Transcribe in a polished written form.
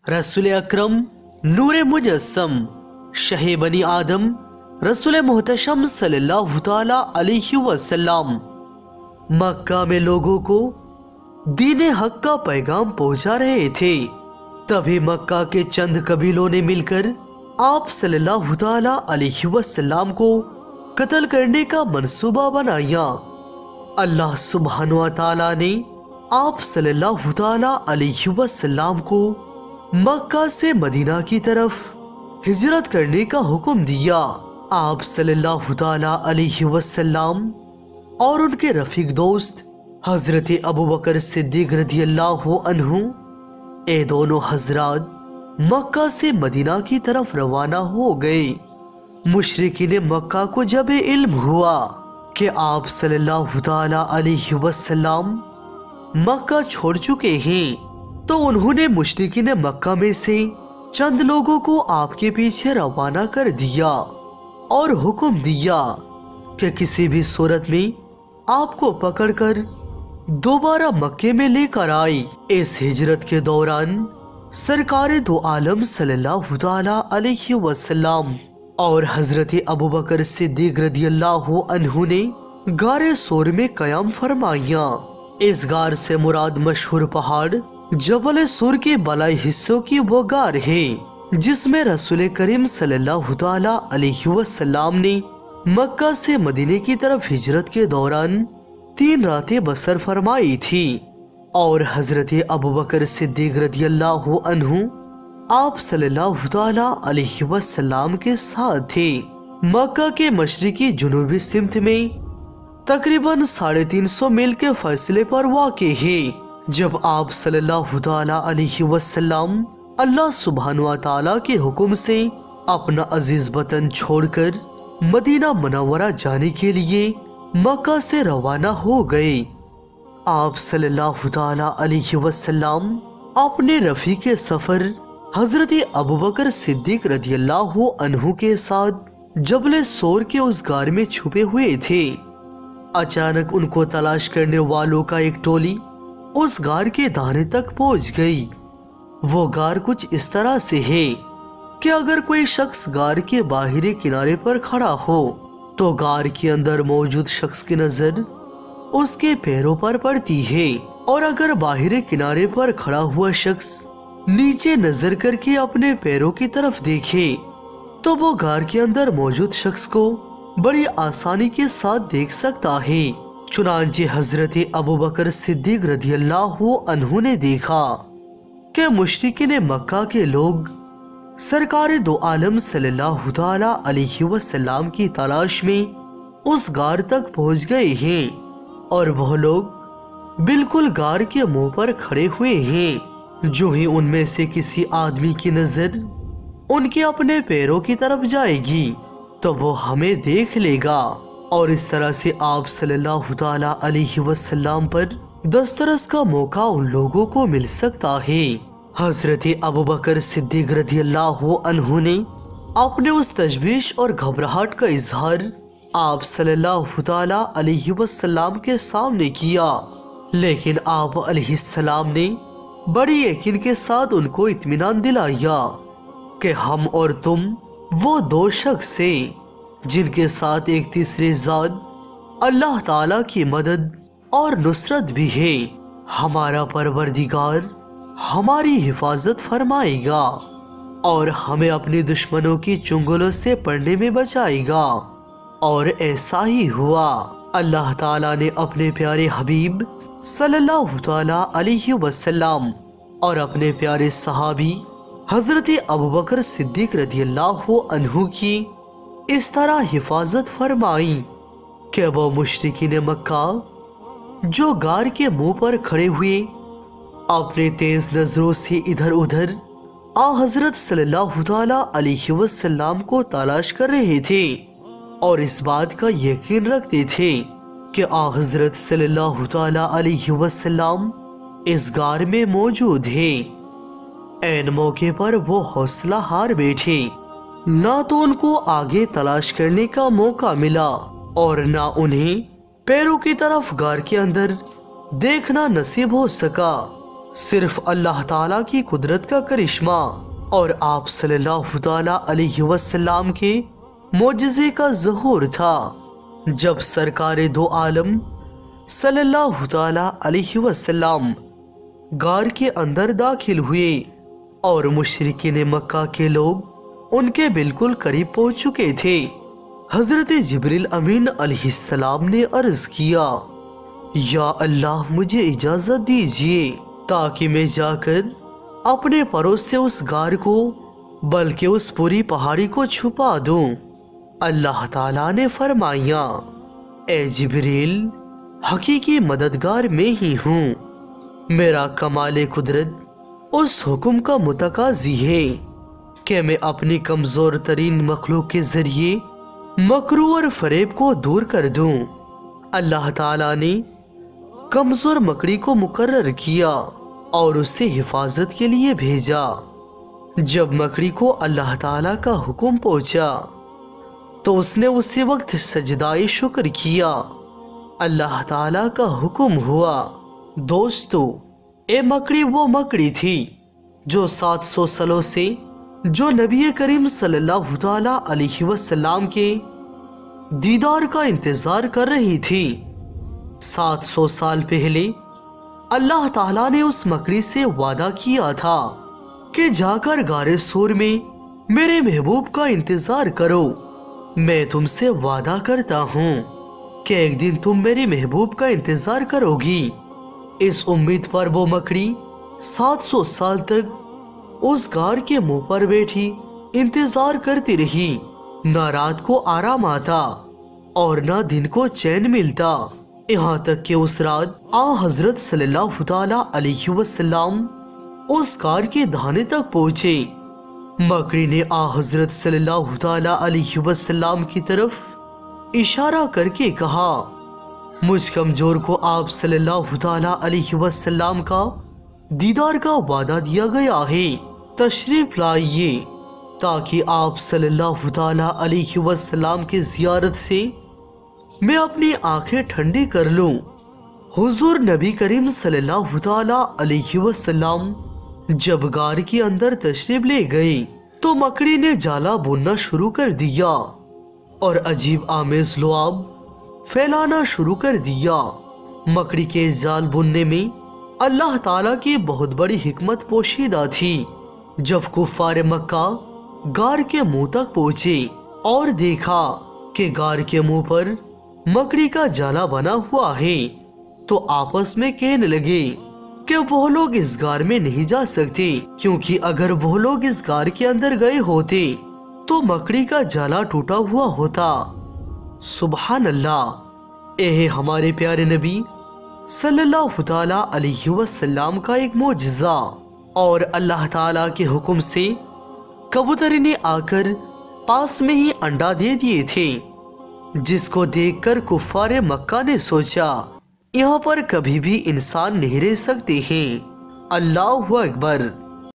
रसूल अकरम नूर मुजस्सम शहे बनी आदम रसूल मोहतशम सल्लल्लाहु ताला अलैहि वसल्लम मक्का में लोगों को दीन हक का पैगाम पहुंचा रहे थे। तभी मक्का के चंद कबीलों ने मिलकर आप सल्लल्लाहु ताला अलैहि वसल्लम को कत्ल करने का मंसूबा बनाया। अल्लाह सुब्हानहु व तआला ने आप सल्लल्लाहु ताला अलैहि वसल्लम को मक्का से मदीना की तरफ हिजरत करने का हुक्म दिया। आप सल्लल्लाहु ताला अलैहि वसल्लम और उनके रफीक दोस्त हजरत अबू बकर सिद्दीक रदियल्लाहु अन्हु ये दोनों हजरात मक्का से मदीना की तरफ रवाना हो गए। मुशरिकीन मक्का को जब इल्म हुआ कि आप सल्लल्लाहु ताला अलैहि वसल्लम मक्का छोड़ चुके हैं, तो उन्होंने मुशरिकीन मक्का में से चंद लोगों को आपके पीछे रवाना कर दिया और हुक्म दिया कि किसी भी सूरत में आपको पकड़कर दोबारा मक्के में लेकर आए। इस हिजरत के दौरान सरकार दो आलम सल्लल्लाहु ताला अलैहि वसल्लम और हजरत अबू बकर सिद्दीक रदियल्लाहु अन्हु ने गारे सोर में कयाम फरमाया। इस गार से मुराद मशहूर पहाड़ जबल सूर के बलाई हिस्सों की वो गार है जिसमें रसूल करीम सल्लल्लाहु ताला अलैहि वसल्लम ने मक्का से मदीने की तरफ हिजरत के दौरान 3 रातें बसर फरमाई थी। और हजरत अबू बकर सिद्दीक रदियल्लाहु अन्हु आप सल्लल्लाहु ताला अलैहि वसल्लम के साथ थे। मक्का के मशरिकी जुनूबी सिमत में तकरीबन 350 मील के फासले पर वाक़ है। जब आप सल्लल्लाहु ताला अलैहि वसल्लम अल्लाह सुब्हानहु व तआला के हुक्म से अपना अजीज वतन छोड़कर मदीना मुनव्वरा जाने के लिए मक्का से रवाना हो गए, आप सल्लल्लाहु ताला अलैहि वसल्लम अपने रफीक सफर हजरत अबू बकर सिद्दीक रदियल्लाहु अन्हु के साथ जबल सोर के उस गार में छुपे हुए थे। अचानक उनको तलाश करने वालों का एक टोली उस गार के दाने तक पहुंच गई। वो गार कुछ इस तरह से है कि अगर कोई शख्स गार के बाहरी किनारे पर खड़ा हो तो गार के अंदर मौजूद शख्स की नजर उसके पैरों पर पड़ती है, और अगर बाहरी किनारे पर खड़ा हुआ शख्स नीचे नजर करके अपने पैरों की तरफ देखे तो वो गार के अंदर मौजूद शख्स को बड़ी आसानी के साथ देख सकता है। चुनांचे हजरत अबू बकर सिद्दीक रदियल्लाहु अन्हु ने देखा कि मुशरिकीन मक्का के लोग सरकार दो आलम सल्लल्लाहु ताला अलैहि वसल्लम की तलाश में उस गार तक पहुंच गए हैं, और वह लोग बिल्कुल गार के मुंह पर खड़े हुए हैं। जो ही उनमें से किसी आदमी की नजर उनके अपने पैरों की तरफ जाएगी तो वो हमें देख लेगा, और इस तरह से आप सल्लल्लाहु ताला अलैहि वसल्लम पर दस्तरस का मौका उन लोगों को मिल सकता है। हजरत अबू बकर सिद्दीक रदियल्लाहु अन्हु ने अपने उस तशवीश और घबराहट का इजहार आप सल्लल्लाहु ताला अलैहि वसल्लम के सामने किया, लेकिन आप अलैहिस्सलाम ने बड़ी यकीन के साथ उनको इत्मीनान दिलाया कि हम और तुम वो 2 शख्स हैं जिनके साथ एक तीसरे ज़ात अल्लाह ताला की मदद और नुसरत भी है। हमारा परवरदिगार हमारी हिफाजत फरमाएगा और हमें अपने दुश्मनों की चुंगलों से पड़ने में बचाएगा। और ऐसा ही हुआ। अल्लाह ताला ने अपने प्यारे हबीब सल्लल्लाहु ताला अलैहि वसल्लम और अपने प्यारे सहाबी हजरत अबू बकर सिद्दीक रदियल्लाहु अन्हु की इस तरह हिफाजत फरमाई कि वो मुशरिकीन मक्का जो गार के मुंह पर खड़े हुए अपने तेज नजरों से इधर उधर आ हजरत सल्लल्लाहु ताला अलैहि वसल्लम को तलाश कर रहे थे और इस बात का यकीन रखते थे कि आ हजरत सल्लल्लाहु ताला अलैहि वसल्लम इस गार में मौजूद है। ऐन मौके पर वो हौसला हार बैठे। ना तो उनको आगे तलाश करने का मौका मिला और ना उन्हें पैरों की तरफ गार के अंदर देखना नसीब हो सका। सिर्फ अल्लाह ताला की कुदरत का करिश्मा और आप सल्लल्लाहु ताला अलैहि वसल्लम के मोजज़े का ज़हूर था। जब सरकारे दो आलम सल्लल्लाहु ताला अलैहि वसल्लम गार के अंदर दाखिल हुए और मुशरिकीन मक्का के लोग उनके बिल्कुल करीब पहुंच चुके थे, हजरत जिब्रील अमीन अलैहिस्सलाम ने अर्ज किया, या अल्लाह मुझे इजाजत दीजिए ताकि मैं जाकर अपने परों से उस गार को बल्कि उस पूरी पहाड़ी को छुपा दूं। अल्लाह ताला ने फरमाया, ए जिब्रील, हकीकी मददगार मैं ही हूँ। मेरा कमाले कुदरत उस हुक्म का मुतकाजी है कि मैं अपनी कमजोर तरीन मखलूक के जरिए मकरू और फरेब को दूर कर दूं। अल्लाह ताला ने कमजोर मकड़ी को मुकर्रर किया और उसे हिफाजत के लिए भेजा। जब मकड़ी को अल्लाह ताला का हुक्म पहुंचा तो उसने उसी वक्त सजदाए शुक्र किया। अल्लाह ताला का हुक्म हुआ। दोस्तों, ए मकड़ी वो मकड़ी थी जो 700 सालों से जो नबी करीम सल्लल्लाहु ताला अलैहि वसल्लम के दीदार का इंतजार कर रही थी। 700 साल पहले अल्लाह ताला ने उस मकड़ी से वादा किया था कि जाकर गारे सूर में मेरे महबूब का इंतजार करो। मैं तुमसे वादा करता हूँ कि एक दिन तुम मेरे महबूब का इंतजार करोगी। इस उम्मीद पर वो मकड़ी 700 साल तक उस गार के मुंह पर बैठी इंतजार करती रही। न रात को आराम आता और न दिन को चैन मिलता, यहाँ तक कि उस रात हजरत सल्लल्लाहु ताला अलैहि वसल्लम उस गार के दाने तक पहुंचे। मकड़ी ने हजरत सल्लल्लाहु ताला अलैहि वसल्लम की तरफ इशारा करके कहा, मुझ कमजोर को आप सल्लल्लाहु ताला अलैहि वसल्लम का दीदार का वादा दिया गया है, तशरीफ लाइए ताकि आप सल्लल्लाहु ताला अलैहि वसल्लम की जियारत से मैं अपनी आंखें ठंडी कर लूं। हुजूर नबी करीम सल्लल्लाहु ताला अलैहि वसल्लम जब गार के अंदर तशरीफ ले गए तो मकड़ी ने जाला बुनना शुरू कर दिया और अजीब आमेज लुआब फैलाना शुरू कर दिया। मकड़ी के जाल बुनने में अल्लाह ताला की बहुत बड़ी हिकमत पोशीदा थी। जब कुफ्फार मक्का गार के मुंह तक पहुंचे और देखा कि गार के मुंह पर मकड़ी का जाला बना हुआ है तो आपस में कहने लगे कि वो लोग इस गार में नहीं जा सकते, क्योंकि अगर वो लोग इस गार के अंदर गए होते तो मकड़ी का जाला टूटा हुआ होता। सुभान अल्लाह। यह हमारे प्यारे नबी सल्लल्लाहु ताला अलैहि वसल्लम का एक मोजज़ा। और अल्लाह ताला के हुक्म से कबूतर ने आकर पास में ही अंडा दे दिए थे, जिसको देखकर कुफ्फारे मक्का ने सोचा यहाँ पर कभी भी इंसान नहीं रह सकते हैं। अल्लाहु अकबर।